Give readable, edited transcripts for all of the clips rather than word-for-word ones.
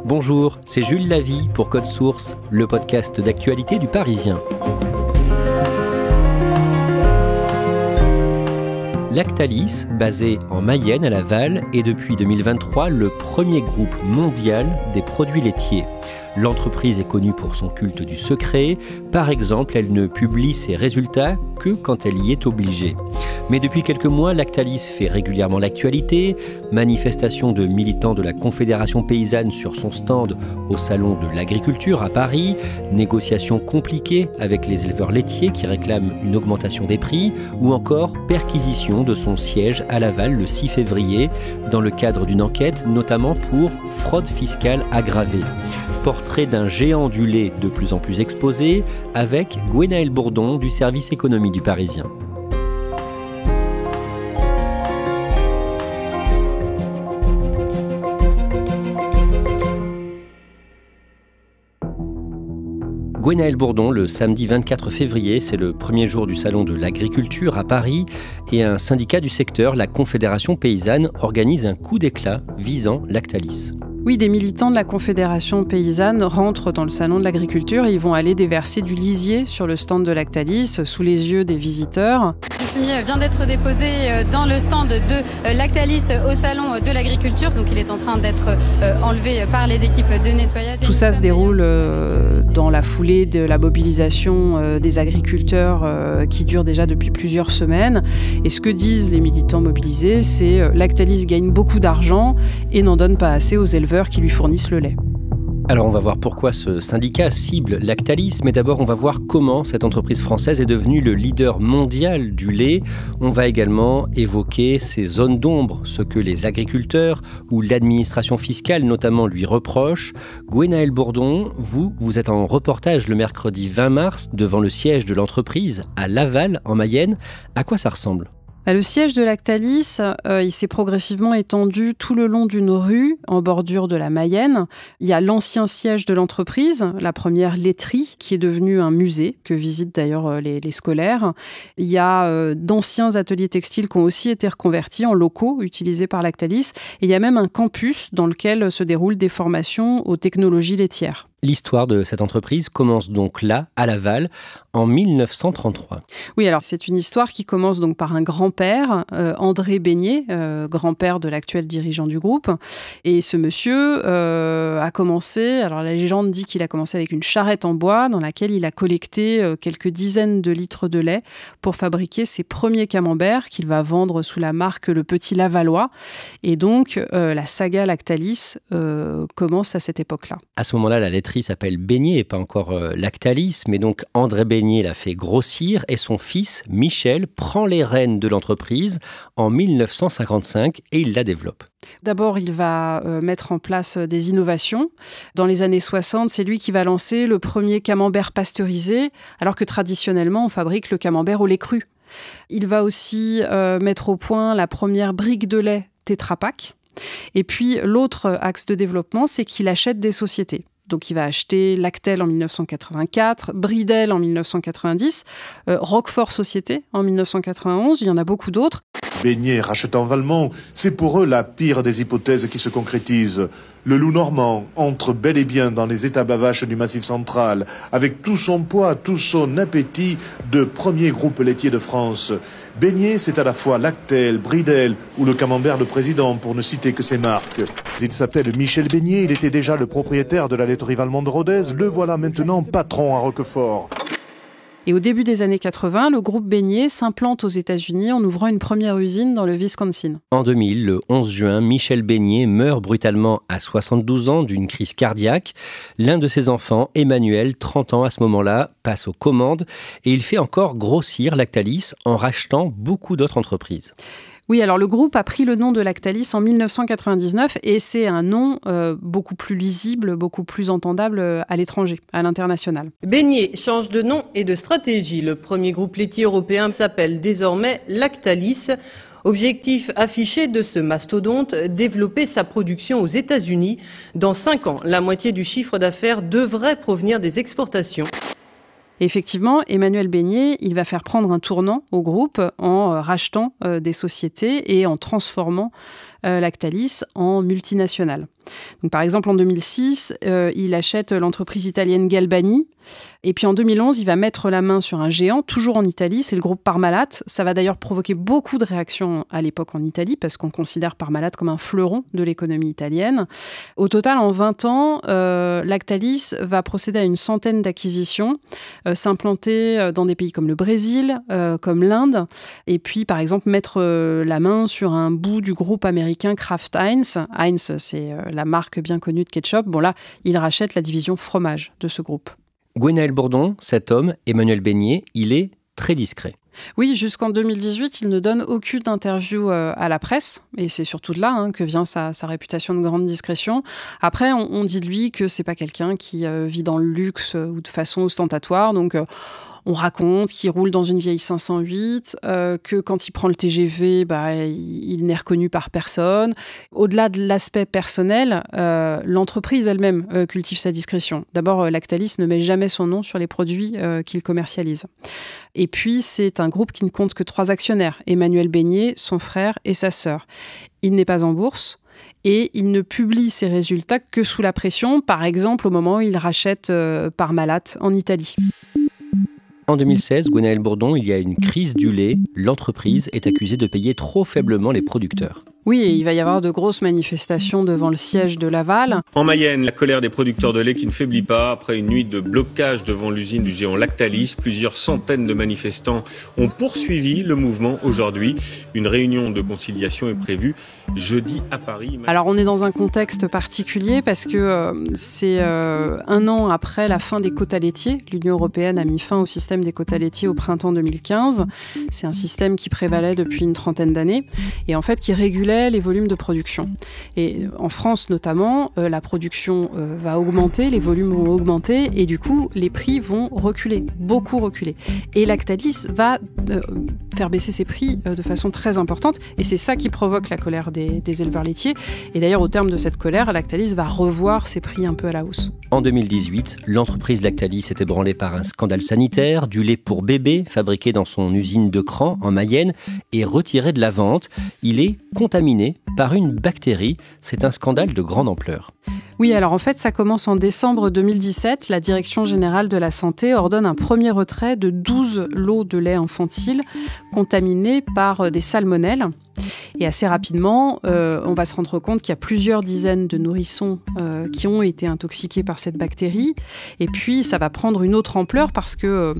Bonjour, c'est Jules Lavie pour Code Source, le podcast d'actualité du Parisien. Lactalis, basé en Mayenne à Laval, est depuis 2023 le premier groupe mondial des produits laitiers. L'entreprise est connue pour son culte du secret. Par exemple, elle ne publie ses résultats que quand elle y est obligée. Mais depuis quelques mois, Lactalis fait régulièrement l'actualité. Manifestation de militants de la Confédération paysanne sur son stand au Salon de l'Agriculture à Paris. Négociations compliquées avec les éleveurs laitiers qui réclament une augmentation des prix. Ou encore perquisition de son siège à Laval le 6 février dans le cadre d'une enquête, notamment pour fraude fiscale aggravée. Portrait d'un géant du lait de plus en plus exposé avec Gwenaëlle Bourdon du service économie du Parisien. Gwenaëlle Bourdon, le samedi 24 février, c'est le premier jour du Salon de l'Agriculture à Paris et un syndicat du secteur, la Confédération paysanne, organise un coup d'éclat visant Lactalis. Oui, des militants de la Confédération paysanne rentrent dans le Salon de l'Agriculture et ils vont aller déverser du lisier sur le stand de Lactalis sous les yeux des visiteurs. Le fumier vient d'être déposé dans le stand de Lactalis au Salon de l'Agriculture, donc il est en train d'être enlevé par les équipes de nettoyage. Tout ça se déroule dans la foulée de la mobilisation des agriculteurs qui dure déjà depuis plusieurs semaines. Et ce que disent les militants mobilisés, c'est Lactalis gagne beaucoup d'argent et n'en donne pas assez aux éleveurs qui lui fournissent le lait. Alors on va voir pourquoi ce syndicat cible Lactalis, mais d'abord on va voir comment cette entreprise française est devenue le leader mondial du lait. On va également évoquer ces zones d'ombre, ce que les agriculteurs ou l'administration fiscale notamment lui reprochent. Gwenaëlle Bourdon, vous êtes en reportage le mercredi 20 mars devant le siège de l'entreprise à Laval en Mayenne. À quoi ça ressemble ? Le siège de Lactalis, il s'est progressivement étendu tout le long d'une rue en bordure de la Mayenne. Il y a l'ancien siège de l'entreprise, la première laiterie, qui est devenue un musée, que visitent d'ailleurs les scolaires. Il y a d'anciens ateliers textiles qui ont aussi été reconvertis en locaux utilisés par Lactalis. Et il y a même un campus dans lequel se déroulent des formations aux technologies laitières. L'histoire de cette entreprise commence donc là, à Laval, en 1933. Oui, alors c'est une histoire qui commence donc par un grand-père, André Beignet, grand-père de l'actuel dirigeant du groupe. Et ce monsieur a commencé, alors la légende dit qu'il a commencé avec une charrette en bois dans laquelle il a collecté quelques dizaines de litres de lait pour fabriquer ses premiers camemberts qu'il va vendre sous la marque Le Petit Lavallois. Et donc la saga Lactalis commence à cette époque-là. À ce moment-là, la laiterie s'appelle Beignet et pas encore Lactalis, mais donc André Beignet l'a fait grossir et son fils, Michel, prend les rênes de l'entreprise en 1955 et il la développe. D'abord, il va mettre en place des innovations. Dans les années 60, c'est lui qui va lancer le premier camembert pasteurisé, alors que traditionnellement, on fabrique le camembert au lait cru. Il va aussi mettre au point la première brique de lait Tetra Pak. Et puis, l'autre axe de développement, c'est qu'il achète des sociétés. Donc, il va acheter Lactel en 1984, Bridel en 1990, Roquefort Société en 1991. Il y en a beaucoup d'autres. Beignet rachetant Valmont, c'est pour eux la pire des hypothèses qui se concrétise. Le loup normand entre bel et bien dans les étables à vaches du Massif central, avec tout son poids, tout son appétit de premier groupe laitier de France. Beignet, c'est à la fois Lactel, Bridel ou le camembert de président, pour ne citer que ces marques. Il s'appelle Michel Beignet, il était déjà le propriétaire de la laiterie Valmont de Rodez, le voilà maintenant patron à Roquefort. Et au début des années 80, le groupe Beignet s'implante aux États-Unis en ouvrant une première usine dans le Wisconsin. En 2000, le 11 juin, Michel Beignet meurt brutalement à 72 ans d'une crise cardiaque. L'un de ses enfants, Emmanuel, 30 ans à ce moment-là, passe aux commandes et il fait encore grossir Lactalis en rachetant beaucoup d'autres entreprises. Oui, alors le groupe a pris le nom de Lactalis en 1999 et c'est un nom beaucoup plus lisible, beaucoup plus entendable à l'étranger, à l'international. Beignet change de nom et de stratégie. Le premier groupe laitier européen s'appelle désormais Lactalis. Objectif affiché de ce mastodonte, développer sa production aux États-Unis. Dans 5 ans, la moitié du chiffre d'affaires devrait provenir des exportations. Et effectivement, Emmanuel Beignet, il va faire prendre un tournant au groupe en rachetant des sociétés et en transformant Lactalis en multinationale. Donc, par exemple, en 2006, il achète l'entreprise italienne Galbani. Et puis en 2011, il va mettre la main sur un géant, toujours en Italie, c'est le groupe Parmalat. Ça va d'ailleurs provoquer beaucoup de réactions à l'époque en Italie, parce qu'on considère Parmalat comme un fleuron de l'économie italienne. Au total, en 20 ans, Lactalis va procéder à une centaine d'acquisitions, s'implanter dans des pays comme le Brésil, comme l'Inde, et puis par exemple mettre la main sur un bout du groupe américain Kraft Heinz. Heinz, c'est la marque bien connue de ketchup. Bon là, il rachète la division fromage de ce groupe. Gwenaël Bourdon, cet homme, Emmanuel Beignet, il est très discret. Oui, jusqu'en 2018, il ne donne aucune interview à la presse. Et c'est surtout de là que vient sa réputation de grande discrétion. Après, on dit de lui que c'est pas quelqu'un qui vit dans le luxe ou de façon ostentatoire. Donc, on raconte qu'il roule dans une vieille 508, que quand il prend le TGV, il n'est reconnu par personne. Au-delà de l'aspect personnel, l'entreprise elle-même cultive sa discrétion. D'abord, Lactalis ne met jamais son nom sur les produits qu'il commercialise. Et puis, c'est un groupe qui ne compte que 3 actionnaires, Emmanuel Beignet, son frère et sa sœur. Il n'est pas en bourse. Et il ne publie ses résultats que sous la pression, par exemple au moment où il rachète Parmalat en Italie. En 2016, Gwenaël Bourdon, il y a une crise du lait. L'entreprise est accusée de payer trop faiblement les producteurs. Oui, et il va y avoir de grosses manifestations devant le siège de Laval. En Mayenne, la colère des producteurs de lait qui ne faiblit pas. Après une nuit de blocage devant l'usine du géant Lactalis, plusieurs centaines de manifestants ont poursuivi le mouvement aujourd'hui. Une réunion de conciliation est prévue jeudi à Paris. Alors on est dans un contexte particulier parce que c'est 1 an après la fin des quotas laitiers. L'Union européenne a mis fin au système des quotas laitiers au printemps 2015. C'est un système qui prévalait depuis une trentaine d'années et en fait qui régulait les volumes de production. Et en France notamment, la production va augmenter, les volumes vont augmenter et du coup, les prix vont reculer, beaucoup reculer. Et Lactalis va faire baisser ses prix de façon très importante et c'est ça qui provoque la colère des éleveurs laitiers. Et d'ailleurs, au terme de cette colère, Lactalis va revoir ses prix un peu à la hausse. En 2018, l'entreprise Lactalis est ébranlée par un scandale sanitaire. Du lait pour bébé, fabriqué dans son usine de Cran, en Mayenne, est retiré de la vente. Il est contaminé par une bactérie. C'est un scandale de grande ampleur. Oui, alors en fait, ça commence en décembre 2017. La Direction générale de la santé ordonne un premier retrait de 12 lots de lait infantile contaminés par des salmonelles. Et assez rapidement, on va se rendre compte qu'il y a plusieurs dizaines de nourrissons qui ont été intoxiqués par cette bactérie. Et puis, ça va prendre une autre ampleur parce que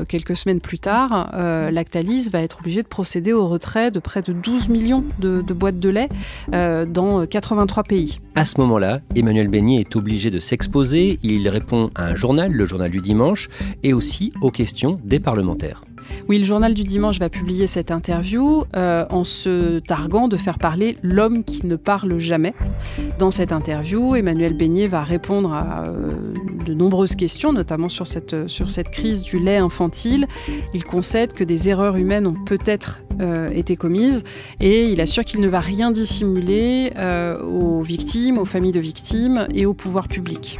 quelques semaines plus tard, Lactalis va être obligé de procéder au retrait de près de 12 millions de boîtes de lait dans 83 pays. À ce moment-là, Emmanuel Beignet est obligé de s'exposer. Il répond à un journal, le Journal du Dimanche, et aussi aux questions des parlementaires. Oui, le Journal du Dimanche va publier cette interview en se targuant de faire parler l'homme qui ne parle jamais. Dans cette interview, Emmanuel Beignet va répondre à de nombreuses questions, notamment sur cette crise du lait infantile. Il concède que des erreurs humaines ont peut-être été commises et il assure qu'il ne va rien dissimuler aux victimes, aux familles de victimes et au pouvoir public.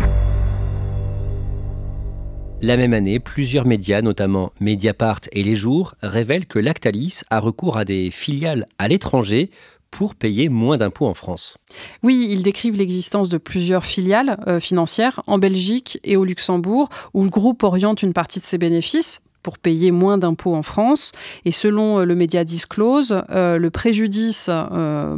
La même année, plusieurs médias, notamment Mediapart et Les Jours, révèlent que Lactalis a recours à des filiales à l'étranger pour payer moins d'impôts en France. Oui, ils décrivent l'existence de plusieurs filiales financières en Belgique et au Luxembourg, où le groupe oriente une partie de ses bénéfices pour payer moins d'impôts en France. Et selon le média Disclose, le préjudice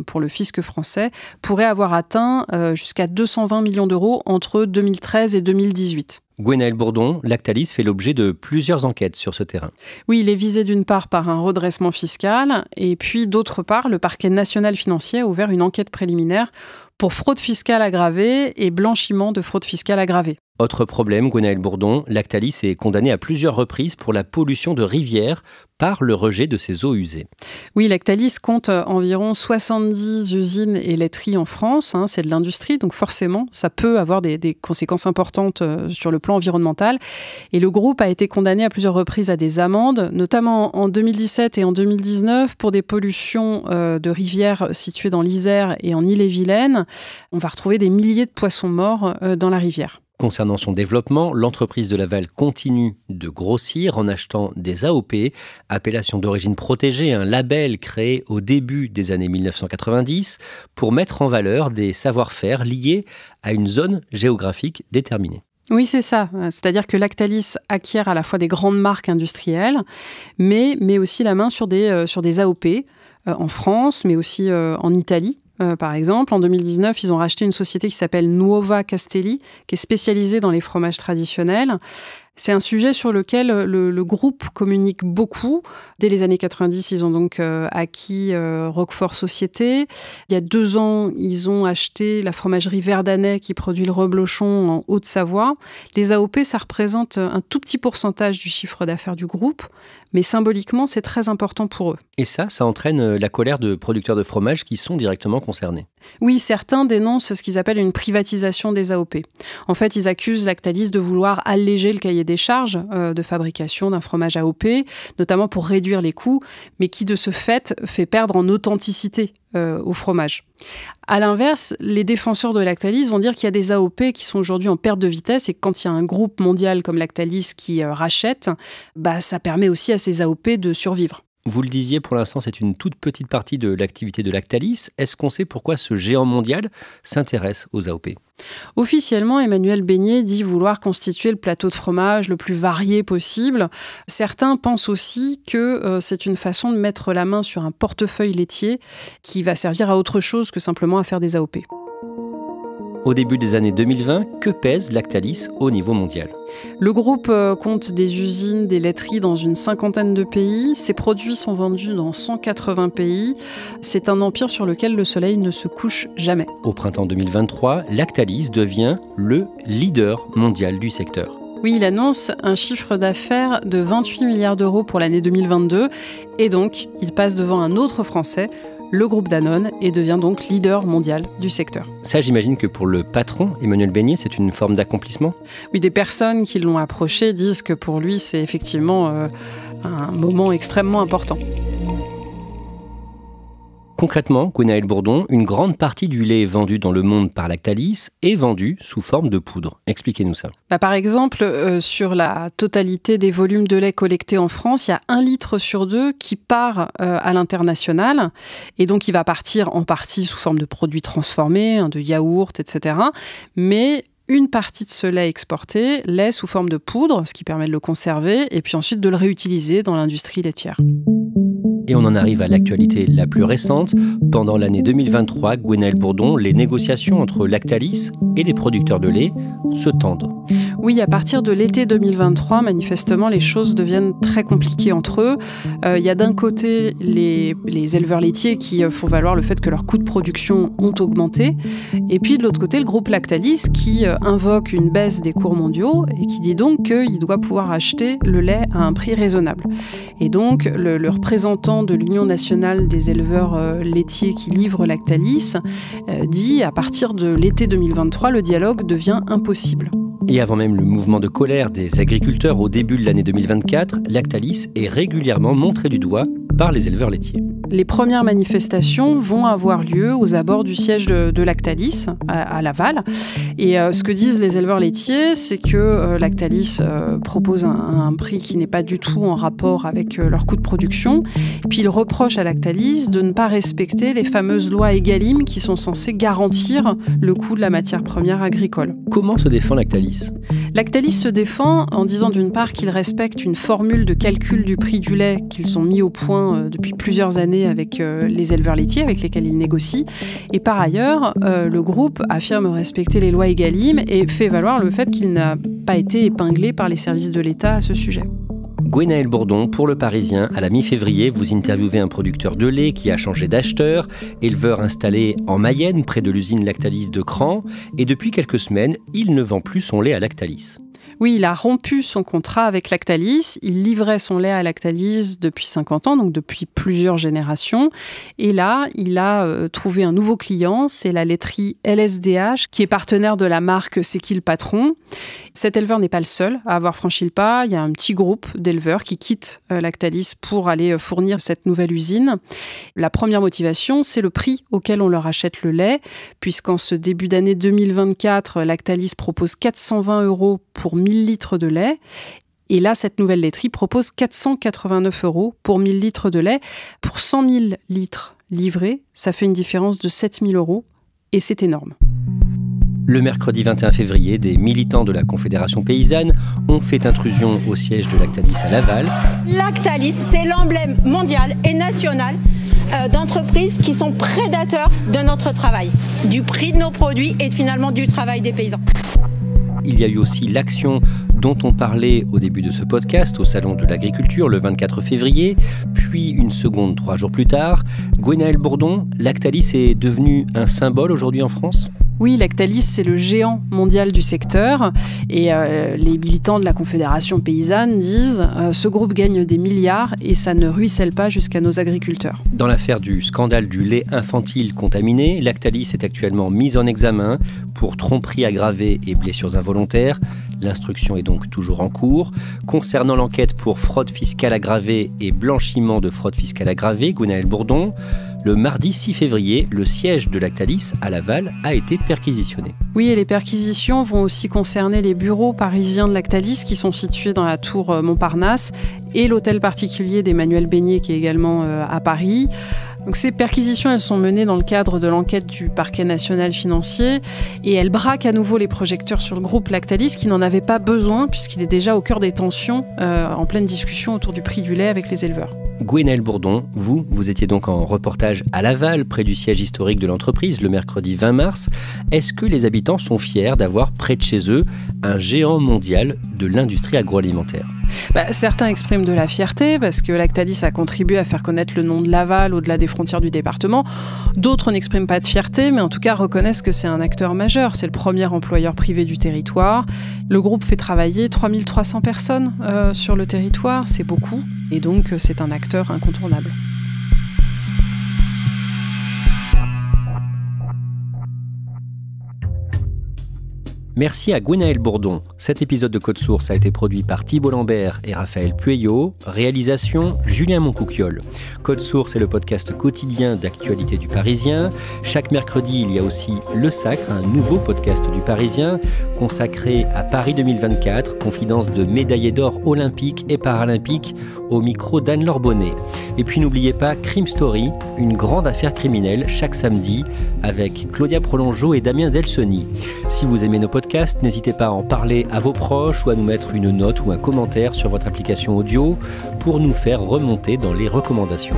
pour le fisc français pourrait avoir atteint jusqu'à 220 millions d'euros entre 2013 et 2018. Gwenaël Bourdon, Lactalis fait l'objet de plusieurs enquêtes sur ce terrain. Oui, il est visé d'une part par un redressement fiscal et puis d'autre part, le parquet national financier a ouvert une enquête préliminaire pour fraude fiscale aggravée et blanchiment de fraude fiscale aggravée. Autre problème, Gwenaël Bourdon, Lactalis est condamné à plusieurs reprises pour la pollution de rivières par le rejet de ses eaux usées. Oui, Lactalis compte environ 70 usines et laiteries en France. C'est de l'industrie, donc forcément, ça peut avoir des conséquences importantes sur le plan environnemental. Et le groupe a été condamné à plusieurs reprises à des amendes, notamment en 2017 et en 2019 pour des pollutions de rivières situées dans l'Isère et en Ille-et-Vilaine. On va retrouver des milliers de poissons morts dans la rivière. Concernant son développement, l'entreprise de Laval continue de grossir en achetant des AOP, appellation d'origine protégée, un label créé au début des années 1990 pour mettre en valeur des savoir-faire liés à une zone géographique déterminée. Oui, c'est ça. C'est-à-dire que Lactalis acquiert à la fois des grandes marques industrielles, mais met aussi la main sur des AOP en France, mais aussi en Italie. Par exemple, en 2019, ils ont racheté une société qui s'appelle Nuova Castelli, qui est spécialisée dans les fromages traditionnels. C'est un sujet sur lequel le groupe communique beaucoup. Dès les années 90, ils ont donc acquis Roquefort Société. Il y a 2 ans, ils ont acheté la fromagerie Verdanais qui produit le reblochon en Haute-Savoie. Les AOP, ça représente un tout petit pourcentage du chiffre d'affaires du groupe, mais symboliquement, c'est très important pour eux. Et ça entraîne la colère de producteurs de fromage qui sont directement concernés. Oui, certains dénoncent ce qu'ils appellent une privatisation des AOP. En fait, ils accusent Lactalis de vouloir alléger le cahier des charges de fabrication d'un fromage AOP, notamment pour réduire les coûts, mais qui de ce fait perdre en authenticité au fromage. À l'inverse, les défenseurs de Lactalis vont dire qu'il y a des AOP qui sont aujourd'hui en perte de vitesse et que quand il y a un groupe mondial comme Lactalis qui rachète, ça permet aussi à ces AOP de survivre. Vous le disiez, pour l'instant, c'est une toute petite partie de l'activité de Lactalis. Est-ce qu'on sait pourquoi ce géant mondial s'intéresse aux AOP ? Officiellement, Emmanuel Beignet dit vouloir constituer le plateau de fromage le plus varié possible. Certains pensent aussi que c'est une façon de mettre la main sur un portefeuille laitier qui va servir à autre chose que simplement à faire des AOP. Au début des années 2020, que pèse Lactalis au niveau mondial ? Le groupe compte des usines, des laiteries dans une 50aine de pays. Ses produits sont vendus dans 180 pays. C'est un empire sur lequel le soleil ne se couche jamais. Au printemps 2023, Lactalis devient le leader mondial du secteur. Oui, il annonce un chiffre d'affaires de 28 milliards d'euros pour l'année 2022. Et donc, il passe devant un autre Français, le groupe Danone, et devient donc leader mondial du secteur. Ça, j'imagine que pour le patron, Emmanuel Beignet, c'est une forme d'accomplissement ? Oui, des personnes qui l'ont approché disent que pour lui, c'est effectivement un moment extrêmement important. Concrètement, Gwenaëlle Bourdon, une grande partie du lait vendu dans le monde par Lactalis est vendu sous forme de poudre. Expliquez-nous ça. Par exemple, sur la totalité des volumes de lait collectés en France, il y a 1 litre sur 2 qui part à l'international. Et donc, il va partir en partie sous forme de produits transformés, de yaourt, etc. Mais une partie de ce lait exporté l'est sous forme de poudre, ce qui permet de le conserver, et puis ensuite de le réutiliser dans l'industrie laitière. Et on en arrive à l'actualité la plus récente. Pendant l'année 2023, Gwenaëlle Bourdon, les négociations entre Lactalis et les producteurs de lait se tendent. Oui, à partir de l'été 2023, manifestement, les choses deviennent très compliquées entre eux. Il y a d'un côté les éleveurs laitiers qui font valoir le fait que leurs coûts de production ont augmenté. Et puis de l'autre côté, le groupe Lactalis qui invoque une baisse des cours mondiaux et qui dit donc qu'il doit pouvoir acheter le lait à un prix raisonnable. Et donc, le représentant de l'Union nationale des éleveurs laitiers qui livre Lactalis dit à partir de l'été 2023, le dialogue devient impossible. Et avant même le mouvement de colère des agriculteurs au début de l'année 2024, Lactalis est régulièrement montré du doigt par les éleveurs laitiers. Les premières manifestations vont avoir lieu aux abords du siège de Lactalis à Laval. Et ce que disent les éleveurs laitiers, c'est que Lactalis propose un prix qui n'est pas du tout en rapport avec leur coût de production. Et puis ils reprochent à Lactalis de ne pas respecter les fameuses lois Egalim qui sont censées garantir le coût de la matière première agricole. Comment se défend Lactalis ? Lactalis se défend en disant d'une part qu'ils respectent une formule de calcul du prix du lait qu'ils ont mis au point depuis plusieurs années avec les éleveurs laitiers avec lesquels ils négocient. Et par ailleurs, le groupe affirme respecter les lois Egalim et fait valoir le fait qu'il n'a pas été épinglé par les services de l'État à ce sujet. Gwenaëlle Bourdon, pour Le Parisien, à la mi-février, vous interviewez un producteur de lait qui a changé d'acheteur, éleveur installé en Mayenne, près de l'usine Lactalis de Cran, et depuis quelques semaines, il ne vend plus son lait à Lactalis. Oui, il a rompu son contrat avec Lactalis. Il livrait son lait à Lactalis depuis 50 ans, donc depuis plusieurs générations. Et là, il a trouvé un nouveau client, c'est la laiterie LSDH, qui est partenaire de la marque C'est qui le patron. Cet éleveur n'est pas le seul à avoir franchi le pas. Il y a un petit groupe d'éleveurs qui quittent Lactalis pour aller fournir cette nouvelle usine. La première motivation, c'est le prix auquel on leur achète le lait, puisqu'en ce début d'année 2024, Lactalis propose 420 € pour 1000 litres de lait. Et là, cette nouvelle laiterie propose 489 € pour 1000 litres de lait. Pour 100 000 litres livrés, ça fait une différence de 7 000 € et c'est énorme. Le mercredi 21 février, des militants de la Confédération paysanne ont fait intrusion au siège de Lactalis à Laval. Lactalis, c'est l'emblème mondial et national d'entreprises qui sont prédateurs de notre travail, du prix de nos produits et finalement du travail des paysans. Il y a eu aussi l'action dont on parlait au début de ce podcast au Salon de l'Agriculture le 24 février, puis une seconde 3 jours plus tard. Gwenaëlle Bourdon, Lactalis est devenu un symbole aujourd'hui en France ? Oui, Lactalis, c'est le géant mondial du secteur et les militants de la Confédération paysanne disent ce groupe gagne des milliards et ça ne ruisselle pas jusqu'à nos agriculteurs. Dans l'affaire du scandale du lait infantile contaminé, Lactalis est actuellement mise en examen pour tromperie aggravée et blessures involontaires. L'instruction est donc toujours en cours. Concernant l'enquête pour fraude fiscale aggravée et blanchiment de fraude fiscale aggravée, Gwenaëlle Bourdon, le mardi 6 février, le siège de Lactalis à Laval a été perquisitionné. Oui, et les perquisitions vont aussi concerner les bureaux parisiens de Lactalis qui sont situés dans la tour Montparnasse et l'hôtel particulier d'Emmanuel Beignet qui est également à Paris. Donc ces perquisitions, elles sont menées dans le cadre de l'enquête du parquet national financier et elles braquent à nouveau les projecteurs sur le groupe Lactalis qui n'en avait pas besoin puisqu'il est déjà au cœur des tensions en pleine discussion autour du prix du lait avec les éleveurs. Gwenaëlle Bourdon, vous étiez donc en reportage à Laval, près du siège historique de l'entreprise, le mercredi 20 mars. Est-ce que les habitants sont fiers d'avoir près de chez eux un géant mondial de l'industrie agroalimentaire ? Certains expriment de la fierté parce que Lactalis a contribué à faire connaître le nom de Laval au-delà des frontières du département. D'autres n'expriment pas de fierté, mais en tout cas reconnaissent que c'est un acteur majeur. C'est le premier employeur privé du territoire. Le groupe fait travailler 3300 personnes sur le territoire, c'est beaucoup. Et donc c'est un acteur incontournable. Merci à Gwenaëlle Bourdon. Cet épisode de Code Source a été produit par Thibault Lambert et Raphaël Pueyo. Réalisation, Julien Moncouquiol. Code Source est le podcast quotidien d'actualité du Parisien. Chaque mercredi, il y a aussi Le Sacre, un nouveau podcast du Parisien consacré à Paris 2024, confidence de médaillés d'or olympiques et paralympiques au micro d'Anne-Laure Bonnet. Et puis n'oubliez pas Crime Story, une grande affaire criminelle chaque samedi avec Claudia Prolongeau et Damien Delsoni. Si vous aimez nos podcasts, n'hésitez pas à en parler à vos proches ou à nous mettre une note ou un commentaire sur votre application audio pour nous faire remonter dans les recommandations.